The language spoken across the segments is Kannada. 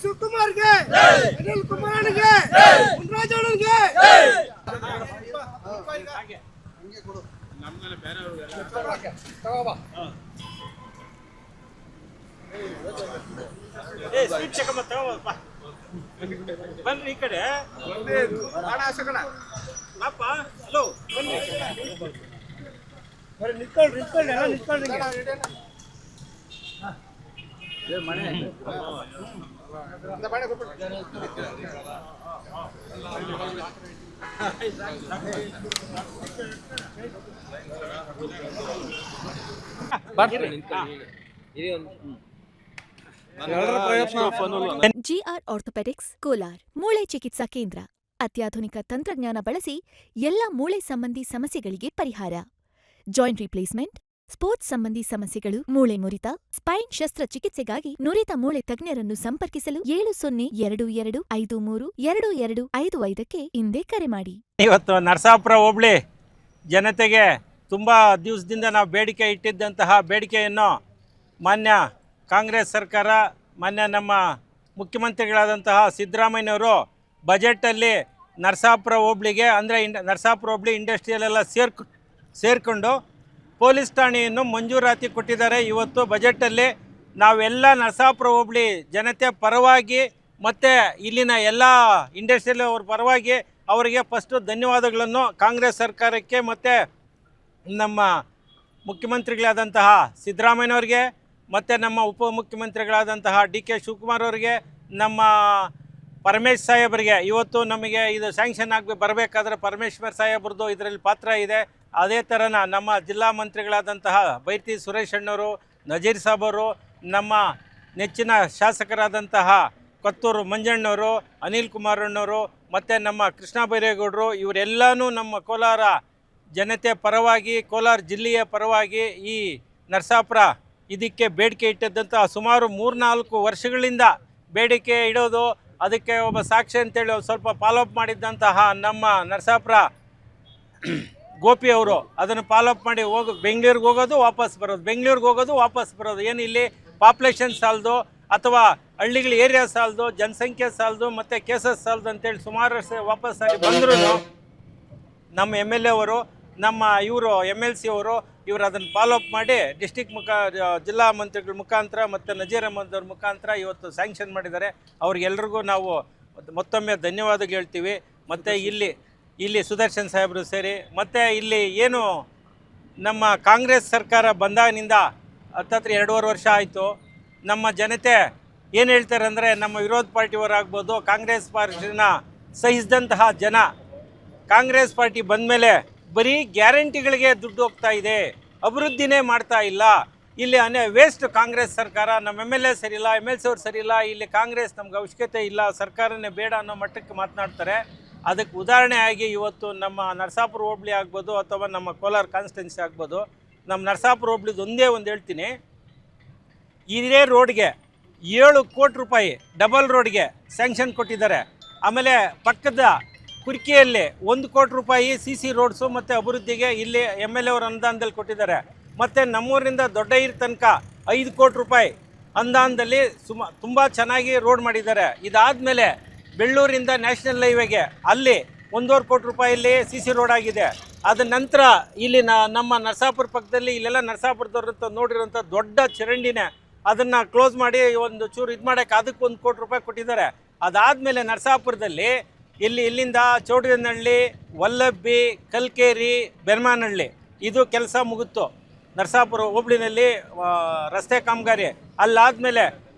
ಶಿವಕುಮಾರ್ಗೆ, ಅನಿಲ್ ಕುಮಾರನಿಗೆ, ಮುನ್ರಾಜಣ್ಣನಿಗೆ. ಬನ್ರಿ ಈ ಕಡೆ. ಅಪ್ಪ ಹಲೋ ಬನ್ನಿ. ನಿಂತ್ಕೊಳ್ರಿ ಎಲ್ಲ ನಿಂತ್ಕೊಳ್ರಿ. ಜಿಆರ್ ಆರ್ಥೋಪೆಡಿಕ್ಸ್ ಕೋಲಾರ್ ಮೂಳೆ ಚಿಕಿತ್ಸಾ ಕೇಂದ್ರ ಅತ್ಯಾಧುನಿಕ ತಂತ್ರಜ್ಞಾನ ಬಳಸಿ ಎಲ್ಲ ಮೂಳೆ ಸಂಬಂಧಿ ಸಮಸ್ಯೆಗಳಿಗೆ ಪರಿಹಾರ. ಜಾಯಿಂಟ್ ರಿಪ್ಲೇಸ್ಮೆಂಟ್, ಸ್ಪೋರ್ಟ್ಸ್ ಸಂಬಂಧಿ ಸಮಸ್ಯೆಗಳು, ಮೂಳೆ ಮುರಿತ, ಸ್ಪೈನ್ ಶಸ್ತ್ರಚಿಕಿತ್ಸೆಗಾಗಿ ನುರಿತ ಮೂಳೆ ತಜ್ಞರನ್ನು ಸಂಪರ್ಕಿಸಲು 7022532255ಕ್ಕೆ ಹಿಂದೆ ಕರೆ ಮಾಡಿ. ಇವತ್ತು ನರಸಾಪುರ ಹೋಬಳಿ ಜನತೆಗೆ ತುಂಬ ದಿವಸದಿಂದ ನಾವು ಬೇಡಿಕೆ ಇಟ್ಟಿದ್ದಂತಹ ಬೇಡಿಕೆಯನ್ನು ಮಾನ್ಯ ಕಾಂಗ್ರೆಸ್ ಸರ್ಕಾರ, ಮಾನ್ಯ ನಮ್ಮ ಮುಖ್ಯಮಂತ್ರಿಗಳಾದಂತಹ ಸಿದ್ದರಾಮಯ್ಯನವರು ಬಜೆಟಲ್ಲಿ ನರಸಾಪುರ ಹೋಬಳಿಗೆ ಅಂದರೆ ನರಸಾಪುರ ಹೋಬಳಿ ಇಂಡಸ್ಟ್ರಿಯಲ್ಲೆಲ್ಲ ಸೇರಿಕೊಂಡು ಪೊಲೀಸ್ ಠಾಣೆಯನ್ನು ಮಂಜೂರಾತಿ ಕೊಟ್ಟಿದ್ದಾರೆ. ಇವತ್ತು ಬಜೆಟಲ್ಲಿ ನಾವೆಲ್ಲ ನರಸಾಪುರ ಹೋಬಳಿ ಜನತೆ ಪರವಾಗಿ ಮತ್ತು ಇಲ್ಲಿನ ಎಲ್ಲ ಇಂಡಸ್ಟ್ರಿಯಲ್ ಅವ್ರ ಪರವಾಗಿ ಅವರಿಗೆ ಫಸ್ಟು ಧನ್ಯವಾದಗಳನ್ನು ಕಾಂಗ್ರೆಸ್ ಸರ್ಕಾರಕ್ಕೆ ಮತ್ತು ನಮ್ಮ ಮುಖ್ಯಮಂತ್ರಿಗಳಾದಂತಹ ಸಿದ್ದರಾಮಯ್ಯನವ್ರಿಗೆ ಮತ್ತು ನಮ್ಮ ಉಪಮುಖ್ಯಮಂತ್ರಿಗಳಾದಂತಹ ಡಿ.ಕೆ. ಶಿವಕುಮಾರ್ ಅವರಿಗೆ, ನಮ್ಮ ಪರಮೇಶ್ ಸಾಹೇಬರಿಗೆ ಇವತ್ತು ನಮಗೆ ಇದು ಸ್ಯಾಂಕ್ಷನ್ ಬರಬೇಕಾದ್ರೆ ಪರಮೇಶ್ವರ್ ಸಾಹೇಬ್ರದ್ದು ಇದರಲ್ಲಿ ಪಾತ್ರ ಇದೆ. ಅದೇ ಥರನ ನಮ್ಮ ಜಿಲ್ಲಾ ಮಂತ್ರಿಗಳಾದಂತಹ ಬೈರತಿ ಸುರೇಶ್ ಅಣ್ಣವರು, ನಜೀರ್ ಸಾಬರು, ನಮ್ಮ ನೆಚ್ಚಿನ ಶಾಸಕರಾದಂತಹ ಕೊತ್ತೂರು ಮಂಜಣ್ಣವರು, ಅನಿಲ್ ಕುಮಾರಣ್ಣವರು ಮತ್ತು ನಮ್ಮ ಕೃಷ್ಣ ಬೈರೇಗೌಡರು ಇವರೆಲ್ಲನೂ ನಮ್ಮ ಕೋಲಾರ ಜನತೆ ಪರವಾಗಿ, ಕೋಲಾರ ಜಿಲ್ಲೆಯ ಪರವಾಗಿ ಈ ನರಸಾಪುರ ಇದಕ್ಕೆ ಬೇಡಿಕೆ ಇಟ್ಟಿದ್ದಂತಹ ಸುಮಾರು 3-4 ವರ್ಷಗಳಿಂದ ಬೇಡಿಕೆ ಇಡೋದು, ಅದಕ್ಕೆ ಒಬ್ಬ ಸಾಕ್ಷಿ ಅಂತೇಳಿ ಸ್ವಲ್ಪ ಫಾಲೋಅಪ್ ಮಾಡಿದ್ದಂತಹ ನಮ್ಮ ನರಸಾಪುರ ಗೋಪಿ ಅವರು ಅದನ್ನು ಫಾಲೋಅಪ್ ಮಾಡಿ ಬೆಂಗಳೂರಿಗೆ ಹೋಗೋದು ವಾಪಸ್ ಬರೋದು, ಬೆಂಗಳೂರಿಗೆ ಹೋಗೋದು ವಾಪಸ್ ಬರೋದು. ಏನು ಇಲ್ಲಿ ಪಾಪ್ಯುಲೇಷನ್ ಸಾಲದು ಅಥವಾ ಹಳ್ಳಿಗಳ ಏರಿಯಾ ಸಾಲದು, ಜನಸಂಖ್ಯೆ ಸಾಲದು ಮತ್ತು ಕೇಸಸ್ ಸಾಲದು ಅಂತೇಳಿ ಸುಮಾರು ವಾಪಸ್ ಆಗಿ ಬಂದರೂ ನಮ್ಮ MLA ಅವರು, ನಮ್ಮ ಇವರು MLC ಅವರು ಇವರು ಅದನ್ನು ಫಾಲೋಅಪ್ ಮಾಡಿ ಡಿಸ್ಟಿಕ್ ಜಿಲ್ಲಾ ಮಂತ್ರಿಗಳ ಮುಖಾಂತರ ಮತ್ತು ನಜೀರ್ ಅಹಮದ್ ಅವ್ರ ಮುಖಾಂತರ ಇವತ್ತು ಸ್ಯಾಂಕ್ಷನ್ ಮಾಡಿದ್ದಾರೆ. ಅವ್ರಿಗೆಲ್ರಿಗೂ ನಾವು ಮತ್ತೊಮ್ಮೆ ಧನ್ಯವಾದಗಳು ಹೇಳ್ತೀವಿ. ಮತ್ತು ಇಲ್ಲಿ ಸುದರ್ಶನ್ ಸಾಹೇಬರು ಸೇರಿ ಮತ್ತು ಇಲ್ಲಿ ಏನು ನಮ್ಮ ಕಾಂಗ್ರೆಸ್ ಸರ್ಕಾರ ಬಂದಾಗಿನಿಂದ ಹತ್ತತ್ರ 2.5 ವರ್ಷ ಆಯಿತು. ನಮ್ಮ ಜನತೆ ಏನು ಹೇಳ್ತಾರೆ ಅಂದರೆ, ನಮ್ಮ ವಿರೋಧ ಪಾರ್ಟಿಯವರಾಗ್ಬೋದು, ಕಾಂಗ್ರೆಸ್ ಪಾರ್ಟಿನ ಸಹಿಸಿದಂತಹ ಜನ ಕಾಂಗ್ರೆಸ್ ಪಾರ್ಟಿ ಬಂದಮೇಲೆ ಬರೀ ಗ್ಯಾರಂಟಿಗಳಿಗೆ ದುಡ್ಡು ಹೋಗ್ತಾ ಇದೆ, ಅಭಿವೃದ್ಧಿನೇ ಮಾಡ್ತಾ ಇಲ್ಲ, ಇಲ್ಲಿ ವೇಸ್ಟ್ ಕಾಂಗ್ರೆಸ್ ಸರ್ಕಾರ, ನಮ್ಮ MLA ಸರಿಯಿಲ್ಲ, MLC ಅವ್ರು ಸರಿಯಿಲ್ಲ, ಇಲ್ಲಿ ಕಾಂಗ್ರೆಸ್ ನಮ್ಗೆ ಅವಶ್ಯಕತೆ ಇಲ್ಲ, ಸರ್ಕಾರನೇ ಬೇಡ ಅನ್ನೋ ಮಟ್ಟಕ್ಕೆ ಮಾತನಾಡ್ತಾರೆ. ಅದಕ್ಕೆ ಉದಾಹರಣೆ ಆಗಿ ಇವತ್ತು ನಮ್ಮ ನರಸಾಪುರ ಹೋಬಳಿ ಆಗ್ಬೋದು ಅಥವಾ ನಮ್ಮ ಕೋಲಾರ ಕಾನ್ಸ್ಟಿಟ್ಯೂನ್ಸಿ ಆಗ್ಬೋದು, ನಮ್ಮ ನರಸಾಪುರ ಹೋಬಳಿದು ಒಂದೇ ಒಂದು ಹೇಳ್ತೀನಿ. ಇದೇ ರೋಡ್ಗೆ 7 ಕೋಟಿ ರೂಪಾಯಿ ಡಬಲ್ ರೋಡ್ಗೆ ಸ್ಯಾಂಕ್ಷನ್ ಕೊಟ್ಟಿದ್ದಾರೆ. ಆಮೇಲೆ ಪಕ್ಕದ ಕುರ್ಕಿಯಲ್ಲಿ 1 ಕೋಟಿ ರೂಪಾಯಿ CC ರೋಡ್ಸು ಮತ್ತು ಅಭಿವೃದ್ಧಿಗೆ ಇಲ್ಲಿ MLA ಅವರ ಅನುದಾನದಲ್ಲಿ ಕೊಟ್ಟಿದ್ದಾರೆ. ಮತ್ತು ನಮ್ಮೂರಿನಿಂದ ದೊಡ್ಡೈರ್ ತನಕ 5 ಕೋಟಿ ರೂಪಾಯಿ ಅನುದಾನದಲ್ಲಿ ತುಂಬ ಚೆನ್ನಾಗಿ ರೋಡ್ ಮಾಡಿದ್ದಾರೆ. ಇದಾದಮೇಲೆ ಬೆಳ್ಳೂರಿಂದ ನ್ಯಾಷನಲ್ ಹೈವೇಗೆ ಅಲ್ಲಿ 1.5 ಕೋಟಿ ರೂಪಾಯಲ್ಲಿ CC ರೋಡ್ ಆಗಿದೆ. ಅದ ನಂತರ ಇಲ್ಲಿ ನಮ್ಮ ನರಸಾಪುರ ಪಕ್ಕದಲ್ಲಿ ಇಲ್ಲೆಲ್ಲ ನರಸಾಪುರದವ್ರಂತ ನೋಡಿರೋಂಥ ದೊಡ್ಡ ಚರಂಡಿನೇ ಅದನ್ನು ಕ್ಲೋಸ್ ಮಾಡಿ ಒಂದು ಚೂರು ಇದು ಮಾಡೋಕ್ಕೆ ಅದಕ್ಕೆ 1 ಕೋಟಿ ರೂಪಾಯಿ ಕೊಟ್ಟಿದ್ದಾರೆ. ಅದಾದಮೇಲೆ ನರಸಾಪುರದಲ್ಲಿ ಇಲ್ಲಿಂದ ಚೌಡನಹಳ್ಳಿ, ವಲ್ಲಬ್ಬಿ, ಕಲ್ಕೇರಿ, ಬೆರ್ಮಾನಹಳ್ಳಿ ಇದು ಕೆಲಸ ಮುಗಿತು. ನರಸಾಪುರ ಹೋಬಳಿನಲ್ಲಿ ರಸ್ತೆ ಕಾಮಗಾರಿ. ಅಲ್ಲಾದಮೇಲೆ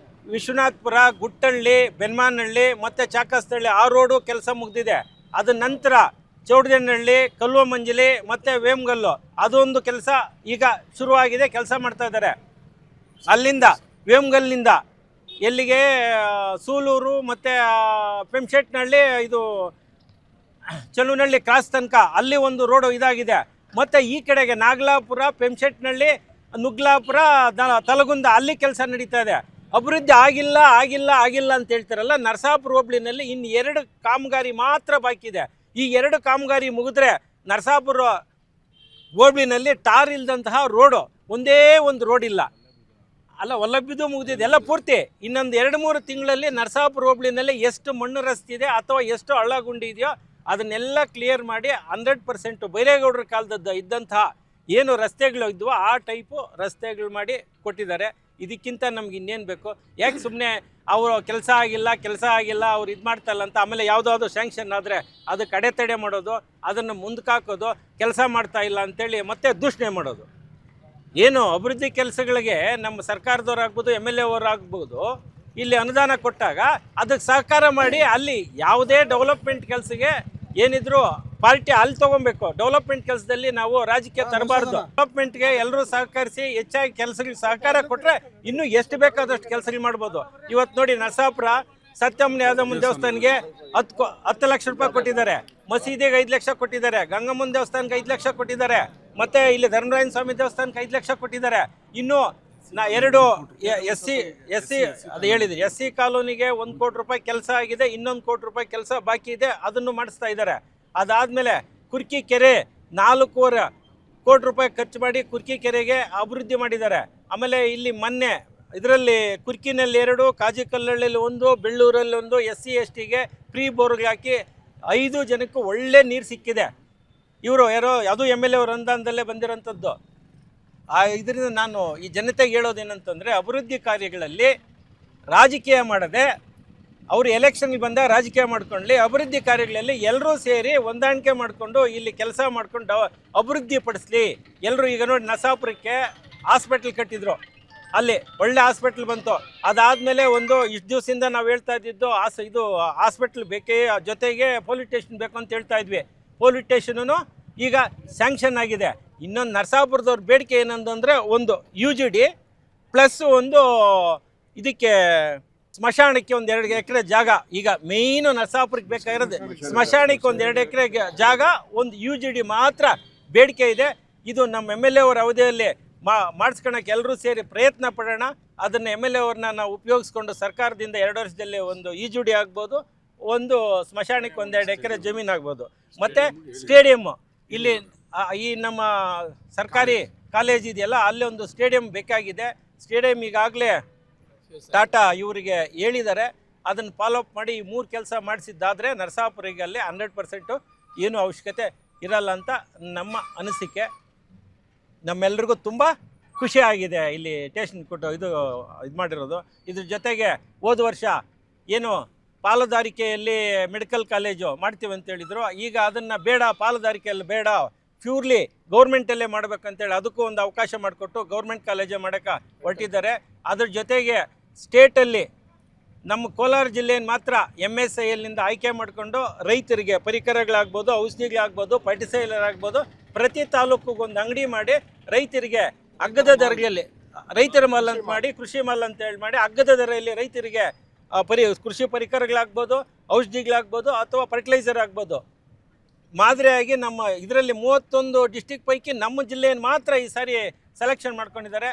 ವಿಶ್ವನಾಥಪುರ, ಗುಟ್ಟಹಳ್ಳಿ, ಬೆನ್ಮಾನಹಳ್ಳಿ ಮತ್ತು ಚಾಕಸ್ತಹಳ್ಳಿ ಆ ರೋಡು ಕೆಲಸ ಮುಗಿದಿದೆ. ಅದ ನಂತರ ಚೌಡನಹಳ್ಳಿ, ಕಲ್ವಮಂಜಲಿ ಮತ್ತು ವೇಮಗಲ್ಲು ಅದೊಂದು ಕೆಲಸ ಈಗ ಶುರುವಾಗಿದೆ, ಕೆಲಸ ಮಾಡ್ತಾ ಇದ್ದಾರೆ. ಅಲ್ಲಿಂದ ವೇಮಗಲ್ನಿಂದ ಎಲ್ಲಿಗೆ ಸೂಲೂರು ಮತ್ತು ಪೆಂಶೆಟ್ನಹಳ್ಳಿ ಇದು ಚಲುನಹಳ್ಳಿ ಕ್ರಾಸ್ ತನಕ ಅಲ್ಲಿ ಒಂದು ರೋಡು ಇದಾಗಿದೆ. ಮತ್ತು ಈ ಕಡೆಗೆ ನಾಗಲಾಪುರ, ಪೆಂಶೆಟ್ನಹಳ್ಳಿ, ನುಗ್ಲಾಪುರ, ತಲಗುಂದ ಅಲ್ಲಿ ಕೆಲಸ ನಡೀತಾ ಇದೆ. ಅಭಿವೃದ್ಧಿ ಆಗಿಲ್ಲ ಅಂತ ಹೇಳ್ತಾರಲ್ಲ. ನರಸಾಪುರ ಹೋಬಳಿನಲ್ಲಿ ಇನ್ನು 2 ಕಾಮಗಾರಿ ಮಾತ್ರ ಬಾಕಿ ಇದೆ. ಈ 2 ಕಾಮಗಾರಿ ಮುಗಿದ್ರೆ ನರಸಾಪುರ ಹೋಬಳಿನಲ್ಲಿ ಟಾರ್ ಇಲ್ಲದಂತಹ ರೋಡು ಒಂದೇ ಒಂದು ರೋಡ್ ಇಲ್ಲ. ಅಲ್ಲ ಒಲ್ಲಬ್ಬಿದ್ದು ಮುಗಿದಿದೆ ಎಲ್ಲ ಪೂರ್ತಿ. ಇನ್ನೊಂದು 2-3 ತಿಂಗಳಲ್ಲಿ ನರಸಾಪುರ ಹೋಬಳಿನಲ್ಲಿ ಎಷ್ಟು ಮಣ್ಣು ರಸ್ತೆ ಇದೆ ಅಥವಾ ಎಷ್ಟು ಹಳ್ಳ ಗುಂಡಿ ಇದೆಯೋ ಅದನ್ನೆಲ್ಲ ಕ್ಲಿಯರ್ ಮಾಡಿ 100% ಬೈರೇಗೌಡರ ಕಾಲದ ಇದ್ದಂತಹ ಏನು ರಸ್ತೆಗಳು ಇದ್ವೋ ಆ ಟೈಪು ರಸ್ತೆಗಳು ಮಾಡಿ ಕೊಟ್ಟಿದ್ದಾರೆ. ಇದಕ್ಕಿಂತ ನಮ್ಗೆ ಇನ್ನೇನು ಬೇಕು? ಯಾಕೆ ಸುಮ್ಮನೆ ಅವರು ಕೆಲಸ ಆಗಿಲ್ಲ ಅವ್ರು ಇದು ಮಾಡ್ತಾಯಿಲ್ಲ ಅಂತ ಆಮೇಲೆ ಯಾವುದಾದ್ರು ಸ್ಯಾಂಕ್ಷನ್ ಆದರೆ ಅದಕ್ಕೆ ಅಡೆತಡೆ ಮಾಡೋದು, ಅದನ್ನು ಮುಂದಕ್ಕೆ ಹಾಕೋದು, ಕೆಲಸ ಮಾಡ್ತಾ ಇಲ್ಲ ಅಂತೇಳಿ ಮತ್ತೆ ದೂಷಣೆ ಮಾಡೋದು. ಏನು ಅಭಿವೃದ್ಧಿ ಕೆಲಸಗಳಿಗೆ ನಮ್ಮ ಸರ್ಕಾರದವ್ರು ಆಗ್ಬೋದು, MLA ಅವರು ಆಗ್ಬೋದು, ಇಲ್ಲಿ ಅನುದಾನ ಕೊಟ್ಟಾಗ ಅದಕ್ಕೆ ಸಹಕಾರ ಮಾಡಿ ಅಲ್ಲಿ ಯಾವುದೇ ಡೆವಲಪ್ಮೆಂಟ್ ಕೆಲಸಕ್ಕೆ ಏನಿದ್ರು ಪಾರ್ಟಿ ಅಲ್ಲಿ ತೊಗೊಬೇಕು. ಡೆವಲಪ್ಮೆಂಟ್ ಕೆಲಸದಲ್ಲಿ ನಾವು ರಾಜಕೀಯ ತರಬಾರ್ದು. ಡೆವಲಪ್ಮೆಂಟ್ಗೆ ಎಲ್ಲರೂ ಸಹಕರಿಸಿ ಹೆಚ್ಚಾಗಿ ಕೆಲಸಗಳಿಗೆ ಸಹಕಾರ ಕೊಟ್ಟರೆ ಇನ್ನೂ ಎಷ್ಟು ಬೇಕಾದಷ್ಟು ಕೆಲಸಗಳು ಮಾಡ್ಬೋದು. ಇವತ್ತು ನೋಡಿ ನರಸಾಪುರ ಸತ್ಯಮ್ಮನ ಯಾದಮ್ಮನ ದೇವಸ್ಥಾನಕ್ಕೆ 10 ಲಕ್ಷ ರೂಪಾಯಿ ಕೊಟ್ಟಿದ್ದಾರೆ, ಮಸೀದಿಗೆ 5 ಲಕ್ಷ ಕೊಟ್ಟಿದ್ದಾರೆ, ಗಂಗಮ್ಮನ ದೇವಸ್ಥಾನಕ್ಕೆ 5 ಲಕ್ಷ ಕೊಟ್ಟಿದ್ದಾರೆ, ಮತ್ತೆ ಇಲ್ಲಿ ಧರ್ಮರಾಯನ ಸ್ವಾಮಿ ದೇವಸ್ಥಾನಕ್ಕೆ 5 ಲಕ್ಷ ಕೊಟ್ಟಿದ್ದಾರೆ. ಇನ್ನು 2 ಎಸ್ ಸಿ ಅದು ಹೇಳಿದ್ರು, SC ಕಾಲೋನಿಗೆ 1 ಕೋಟಿ ರೂಪಾಯಿ ಕೆಲಸ ಆಗಿದೆ, ಇನ್ನೊಂದು 1 ಕೋಟಿ ರೂಪಾಯಿ ಕೆಲಸ ಬಾಕಿ ಇದೆ, ಅದನ್ನು ಮಾಡಿಸ್ತಾ ಇದ್ದಾರೆ. ಅದಾದಮೇಲೆ ಕುರ್ಕಿ ಕೆರೆ 4.25 ಕೋಟಿ ರೂಪಾಯಿ ಖರ್ಚು ಮಾಡಿ ಕುರ್ಕಿ ಕೆರೆಗೆ ಅಭಿವೃದ್ಧಿ ಮಾಡಿದ್ದಾರೆ. ಆಮೇಲೆ ಇಲ್ಲಿ ಮೊನ್ನೆ ಇದರಲ್ಲಿ ಕುರ್ಕಿನಲ್ಲಿ 2, ಕಾಜಿಕಲ್ಲಳ್ಳಿಯಲ್ಲಿ 1, ಬೆಳ್ಳೂರಲ್ಲಿ 1 SC STಗೆ ಫ್ರೀ ಬೋರ್ಗೆ ಹಾಕಿ 5 ಜನಕ್ಕೂ ಒಳ್ಳೆ ನೀರು ಸಿಕ್ಕಿದೆ. ಇವರು ಅದು MLA ಅವ್ರ ಅನುದಾನದಲ್ಲೇ ಬಂದಿರೋಂಥದ್ದು. ಇದರಿಂದ ನಾನು ಈ ಜನತೆಗೆ ಹೇಳೋದೇನಂತಂದರೆ, ಅಭಿವೃದ್ಧಿ ಕಾರ್ಯಗಳಲ್ಲಿ ರಾಜಕೀಯ ಮಾಡದೆ ಅವರು ಎಲೆಕ್ಷನ್ಗೆ ಬಂದಾಗ ರಾಜಕೀಯ ಮಾಡ್ಕೊಳ್ಳಿ, ಅಭಿವೃದ್ಧಿ ಕಾರ್ಯಗಳಲ್ಲಿ ಎಲ್ಲರೂ ಸೇರಿ ಹೊಂದಾಣಿಕೆ ಮಾಡಿಕೊಂಡು ಇಲ್ಲಿ ಕೆಲಸ ಮಾಡ್ಕೊಂಡು ಅಭಿವೃದ್ಧಿ ಪಡಿಸ್ಲಿ ಎಲ್ಲರೂ. ಈಗ ನೋಡಿ ನರಸಾಪುರಕ್ಕೆ ಹಾಸ್ಪಿಟ್ಲ್ ಕಟ್ಟಿದ್ರು, ಅಲ್ಲಿ ಒಳ್ಳೆ ಹಾಸ್ಪಿಟ್ಲ್ ಬಂತು. ಅದಾದಮೇಲೆ ಇಷ್ಟು ದಿವಸದಿಂದ ನಾವು ಹೇಳ್ತಾ ಇದ್ದಿದ್ದು ಇದು ಹಾಸ್ಪಿಟ್ಲ್ ಬೇಕೇ, ಜೊತೆಗೆ ಪೊಲೀಸ್ ಸ್ಟೇಷನ್ ಬೇಕು ಅಂತ ಹೇಳ್ತಾ ಇದ್ವಿ. ಪೊಲೀಸ್ ಸ್ಟೇಷನು ಈಗ ಸ್ಯಾಂಕ್ಷನ್ ಆಗಿದೆ. ಇನ್ನೊಂದು ನರಸಾಪುರದವ್ರ ಬೇಡಿಕೆ ಏನಂತಂದರೆ ಒಂದು UGD ಪ್ಲಸ್ ಇದಕ್ಕೆ ಸ್ಮಶಾನಕ್ಕೆ 2 ಎಕರೆ ಜಾಗ. ಈಗ ಮೇಯ್ನು ನರಸಾಪುರಕ್ಕೆ ಬೇಕಾಗಿರೋದು ಸ್ಮಶಾನಕ್ಕೆ 2 ಎಕರೆ ಜಾಗ, ಒಂದು UGD ಮಾತ್ರ ಬೇಡಿಕೆ ಇದೆ. ಇದು ನಮ್ಮ MLA ಅವರ ಅವಧಿಯಲ್ಲಿ ಮಾಡಿಸ್ಕೊಳಕ್ಕೆ ಎಲ್ಲರೂ ಸೇರಿ ಪ್ರಯತ್ನ ಪಡೋಣ. ಅದನ್ನು MLA ಅವ್ರನ್ನ ನಾವು ಉಪಯೋಗಿಸ್ಕೊಂಡು ಸರ್ಕಾರದಿಂದ 2 ವರ್ಷದಲ್ಲಿ ಒಂದು UGD ಆಗ್ಬೋದು, ಒಂದು ಸ್ಮಶಾನಕ್ಕೆ 2 ಎಕರೆ ಜಮೀನು ಆಗ್ಬೋದು. ಮತ್ತು ಸ್ಟೇಡಿಯಮ್ಮು ಇಲ್ಲಿ ಈ ನಮ್ಮ ಸರ್ಕಾರಿ ಕಾಲೇಜ್ ಇದೆಯಲ್ಲ, ಅಲ್ಲಿ ಒಂದು ಸ್ಟೇಡಿಯಂ ಬೇಕಾಗಿದೆ. ಸ್ಟೇಡಿಯಂ ಈಗಾಗಲೇ ಟಾಟಾ ಇವರಿಗೆ ಹೇಳಿದ್ದಾರೆ. ಅದನ್ನು ಫಾಲೋಅಪ್ ಮಾಡಿ ಈ 3 ಕೆಲಸ ಮಾಡಿಸಿದ್ದಾದರೆ ನರಸಾಪುರಿಗೆ ಅಲ್ಲಿ 100% ಏನೂ ಅವಶ್ಯಕತೆ ಇರಲ್ಲ ಅಂತ ನಮ್ಮ ಅನಿಸಿಕೆ. ನಮ್ಮೆಲ್ರಿಗೂ ತುಂಬ ಖುಷಿ ಆಗಿದೆ ಇಲ್ಲಿ ಸ್ಟೇಷನ್ ಕೊಟ್ಟು ಇದು ಮಾಡಿರೋದು. ಇದ್ರ ಜೊತೆಗೆ ಹೋದ ವರ್ಷ ಏನು ಪಾಲುದಾರಿಕೆಯಲ್ಲಿ ಮೆಡಿಕಲ್ ಕಾಲೇಜು ಮಾಡ್ತೀವಿ ಅಂತೇಳಿದರು. ಈಗ ಅದನ್ನು ಬೇಡ, ಪಾಲುದಾರಿಕೆಯಲ್ಲಿ ಬೇಡ, ಪ್ಯೂರ್ಲಿ ಗೌರ್ಮೆಂಟಲ್ಲೇ ಮಾಡಬೇಕಂತೇಳಿ ಅದಕ್ಕೂ ಒಂದು ಅವಕಾಶ ಮಾಡಿಕೊಟ್ಟು ಗೌರ್ಮೆಂಟ್ ಕಾಲೇಜೇ ಮಾಡೋಕ್ಕೆ ಹೊರಟಿದ್ದಾರೆ. ಅದ್ರ ಜೊತೆಗೆ ಸ್ಟೇಟಲ್ಲಿ ನಮ್ಮ ಕೋಲಾರ ಜಿಲ್ಲೆಯನ್ನು ಮಾತ್ರ MSILನಿಂದ ಆಯ್ಕೆ ಮಾಡಿಕೊಂಡು ರೈತರಿಗೆ ಪರಿಕರಗಳಾಗ್ಬೋದು, ಔಷಧಿಗಳಾಗ್ಬೋದು, ಫರ್ಟಿಸೈಲರ್ ಆಗ್ಬೋದು, ಪ್ರತಿ ತಾಲೂಕಿಗೆ ಒಂದು ಅಂಗಡಿ ಮಾಡಿ ರೈತರಿಗೆ ಅಗ್ಗದ ದರಗಳಲ್ಲಿ ರೈತರ ಮಾಲ್ ಅಂತ ಮಾಡಿ, ಕೃಷಿ ಮಾಲ್ ಅಂತೇಳಿ ಮಾಡಿ ಅಗ್ಗದ ದರದಲ್ಲಿ ರೈತರಿಗೆ ಕೃಷಿ ಪರಿಕರಗಳಾಗ್ಬೋದು, ಔಷಧಿಗಳಾಗ್ಬೋದು ಅಥವಾ ಫರ್ಟಿಲೈಸರ್ ಆಗ್ಬೋದು ಮಾದರಿಯಾಗಿ ನಮ್ಮ ಇದರಲ್ಲಿ 31 ಡಿಸ್ಟಿಕ್ ಪೈಕಿ ನಮ್ಮ ಜಿಲ್ಲೆಯನ್ನು ಮಾತ್ರ ಈ ಸಾರಿ ಸೆಲೆಕ್ಷನ್ ಮಾಡ್ಕೊಂಡಿದ್ದಾರೆ.